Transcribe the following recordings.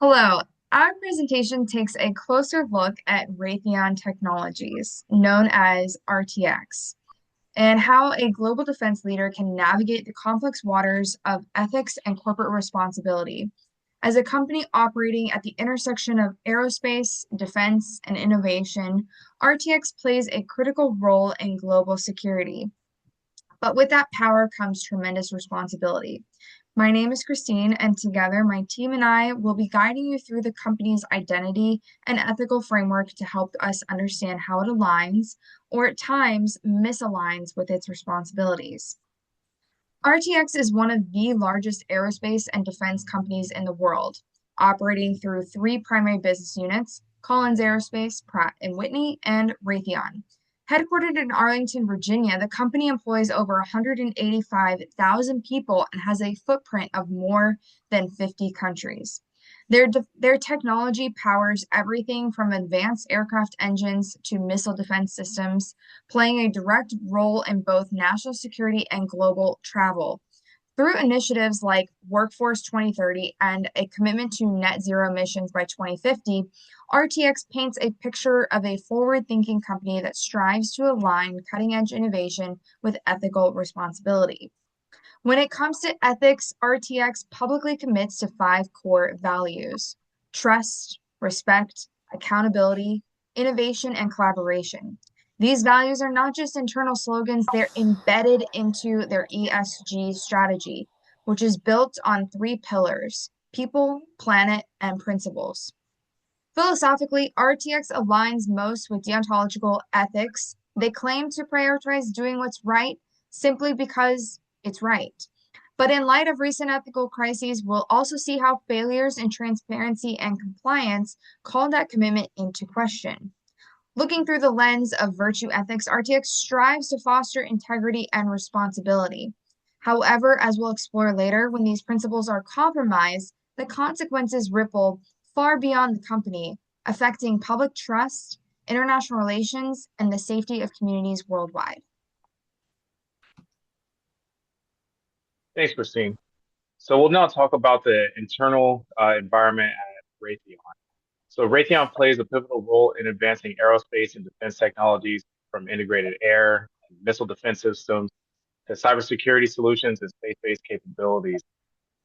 Hello. Our presentation takes a closer look at Raytheon Technologies, known as RTX, and how a global defense leader can navigate the complex waters of ethics and corporate responsibility. As a company operating at the intersection of aerospace, defense, and innovation, RTX plays a critical role in global security. But with that power comes tremendous responsibility. My name is Christine, and together my team and I will be guiding you through the company's identity and ethical framework to help us understand how it aligns, or at times misaligns, with its responsibilities. RTX is one of the largest aerospace and defense companies in the world, operating through three primary business units: Collins Aerospace, Pratt and Whitney, and Raytheon. Headquartered in Arlington, Virginia, the company employs over 185,000 people and has a footprint of more than 50 countries. Their technology powers everything from advanced aircraft engines to missile defense systems, playing a direct role in both national security and global travel. Through initiatives like Workforce 2030 and a commitment to net zero emissions by 2050, RTX paints a picture of a forward thinking company that strives to align cutting edge innovation with ethical responsibility. When it comes to ethics, RTX publicly commits to five core values: trust, respect, accountability, innovation, and collaboration. These values are not just internal slogans, they're embedded into their ESG strategy, which is built on three pillars: people, planet, and principles. Philosophically, RTX aligns most with deontological ethics. They claim to prioritize doing what's right simply because it's right. But in light of recent ethical crises, we'll also see how failures in transparency and compliance call that commitment into question. Looking through the lens of virtue ethics, RTX strives to foster integrity and responsibility. However, as we'll explore later, when these principles are compromised, the consequences ripple far beyond the company, affecting public trust, international relations, and the safety of communities worldwide. Thanks, Christine. So we'll now talk about the internal environment at Raytheon. So Raytheon plays a pivotal role in advancing aerospace and defense technologies, from integrated air and missile defense systems to cybersecurity solutions and space-based capabilities.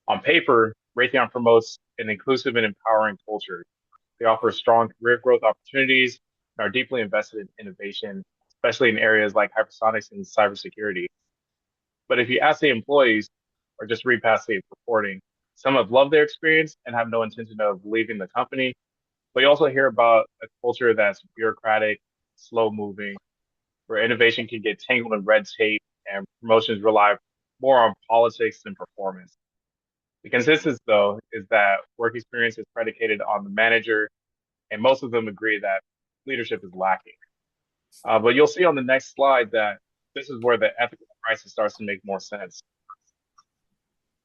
On paper, Raytheon promotes an inclusive and empowering culture. They offer strong career growth opportunities and are deeply invested in innovation, especially in areas like hypersonics and cybersecurity. But if you ask the employees or just read past the reporting, some have loved their experience and have no intention of leaving the company. But you also hear about a culture that's bureaucratic, slow moving, where innovation can get tangled in red tape and promotions rely more on politics than performance. The consensus, though, is that work experience is predicated on the manager, and most of them agree that leadership is lacking. But you'll see on the next slide that this is where the ethical crisis starts to make more sense.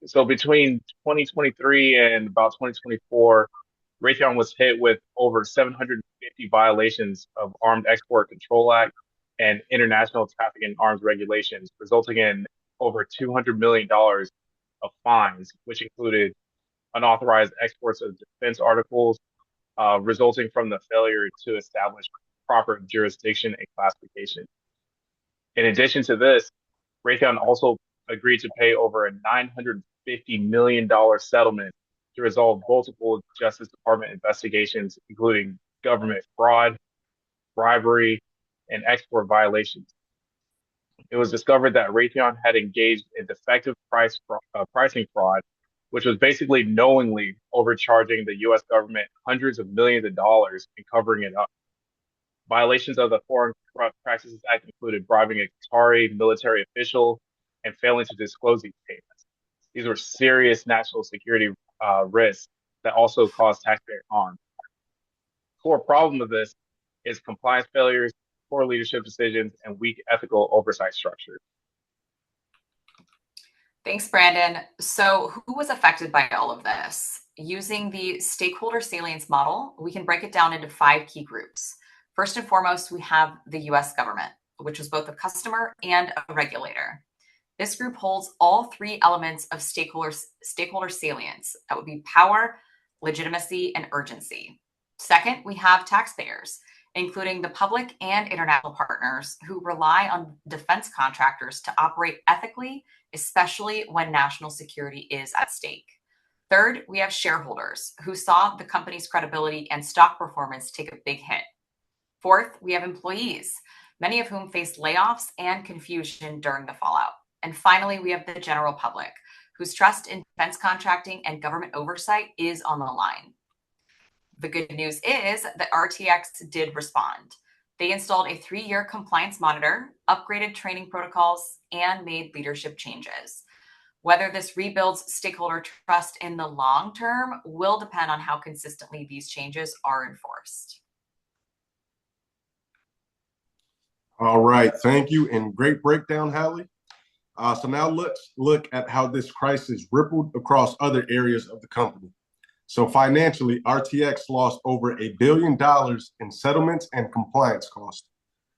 So between 2023 and about 2024, Raytheon was hit with over 750 violations of Armed Export Control Act and international trafficking in arms regulations, resulting in over $200 million of fines, which included unauthorized exports of defense articles, resulting from the failure to establish proper jurisdiction and classification. In addition to this, Raytheon also agreed to pay over a $950 million settlement to resolve multiple Justice Department investigations, including government fraud, bribery, and export violations. It was discovered that Raytheon had engaged in defective pricing fraud, which was basically knowingly overcharging the U.S. government hundreds of millions of dollars and covering it up. Violations of the Foreign Corrupt Practices Act included bribing a Qatari military official and failing to disclose these payments. These were serious national security risks that also caused taxpayer harm. Core problem of this is compliance failures, poor leadership decisions, and weak ethical oversight structure. Thanks, Brandon. So who was affected by all of this? Using the stakeholder salience model, we can break it down into five key groups. First and foremost, we have the US government, which is both a customer and a regulator. This group holds all three elements of stakeholder salience. That would be power, legitimacy, and urgency. Second, we have taxpayers, including the public and international partners who rely on defense contractors to operate ethically, especially when national security is at stake. Third, we have shareholders who saw the company's credibility and stock performance take a big hit. Fourth, we have employees, many of whom faced layoffs and confusion during the fallout. And finally, we have the general public, whose trust in defense contracting and government oversight is on the line. The good news is that RTX did respond. They installed a 3-year compliance monitor, upgraded training protocols, and made leadership changes. Whether this rebuilds stakeholder trust in the long term will depend on how consistently these changes are enforced. All right, thank you, and great breakdown, Hallie. So now let's look at how this crisis rippled across other areas of the company. So financially, RTX lost over $1 billion in settlements and compliance costs.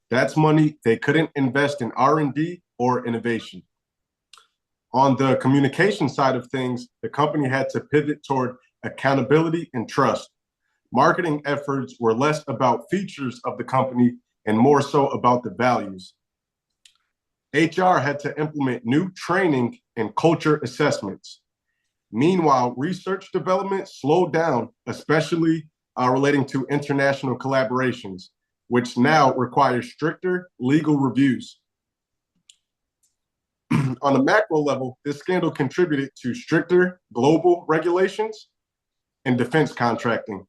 That's money they couldn't invest in R&D or innovation. On the communication side of things, the company had to pivot toward accountability and trust. Marketing efforts were less about features of the company and more so about the values. HR had to implement new training and culture assessments. Meanwhile, research development slowed down, especially relating to international collaborations, which now require stricter legal reviews. On a macro level, this scandal contributed to stricter global regulations and defense contracting.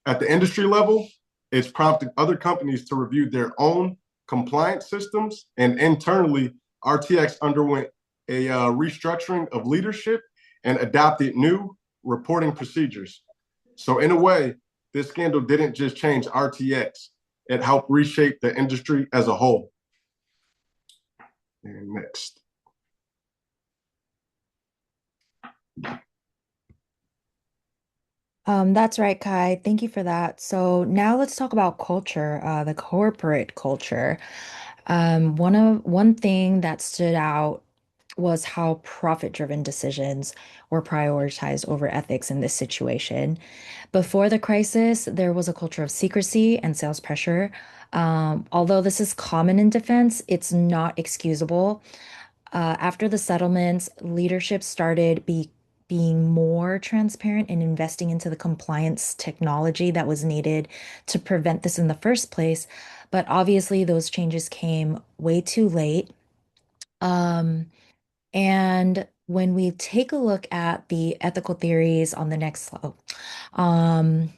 At the industry level, it's prompted other companies to review their own compliance systems, and internally, RTX underwent a restructuring of leadership and adopted new reporting procedures. So in a way, this scandal didn't just change RTX, it helped reshape the industry as a whole. And next. That's right, Kai. Thank you for that. So now let's talk about culture, the corporate culture. One thing that stood out was how profit-driven decisions were prioritized over ethics in this situation. Before the crisis, there was a culture of secrecy and sales pressure. Although this is common in defense, it's not excusable. After the settlements, leadership started being more transparent and investing into the compliance technology that was needed to prevent this in the first place. But obviously, those changes came way too late. Um, and when we take a look at the ethical theories on the next slide, um,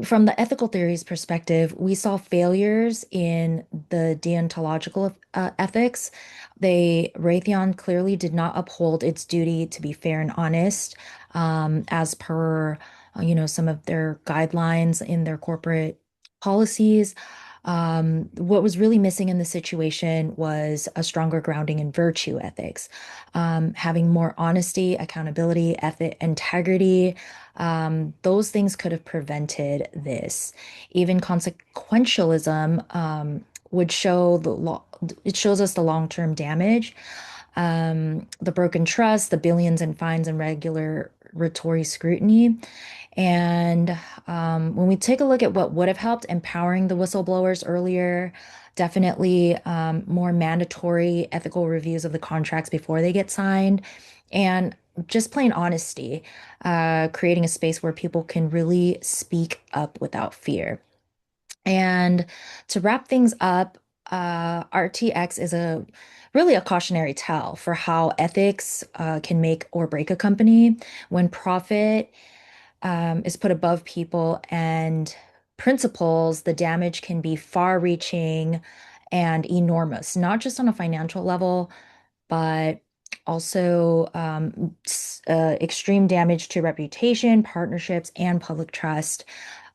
from the ethical theories perspective, we saw failures in the deontological ethics. Raytheon clearly did not uphold its duty to be fair and honest, as per, some of their guidelines in their corporate policies. What was really missing in the situation was a stronger grounding in virtue ethics, having more honesty, accountability, integrity. Those things could have prevented this. Even consequentialism would show it shows us the long-term damage, the broken trust, the billions in fines and regulatory scrutiny. And when we take a look at what would have helped empowering the whistleblowers earlier, definitely more mandatory ethical reviews of the contracts before they get signed, and just plain honesty, creating a space where people can really speak up without fear. And to wrap things up, RTX is really a cautionary tale for how ethics can make or break a company. When profit is put above people and principles, the damage can be far-reaching and enormous, not just on a financial level, but also extreme damage to reputation, partnerships, and public trust.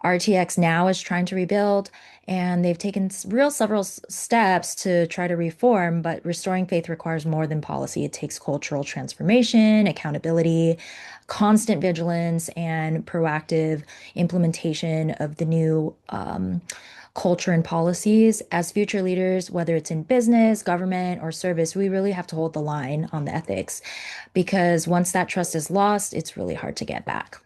RTX now is trying to rebuild, and they've taken several steps to try to reform, but restoring faith requires more than policy. It takes cultural transformation, accountability, constant vigilance, and proactive implementation of the new culture and policies. As future leaders, whether it's in business, government, or service, we really have to hold the line on the ethics because once that trust is lost, it's really hard to get back.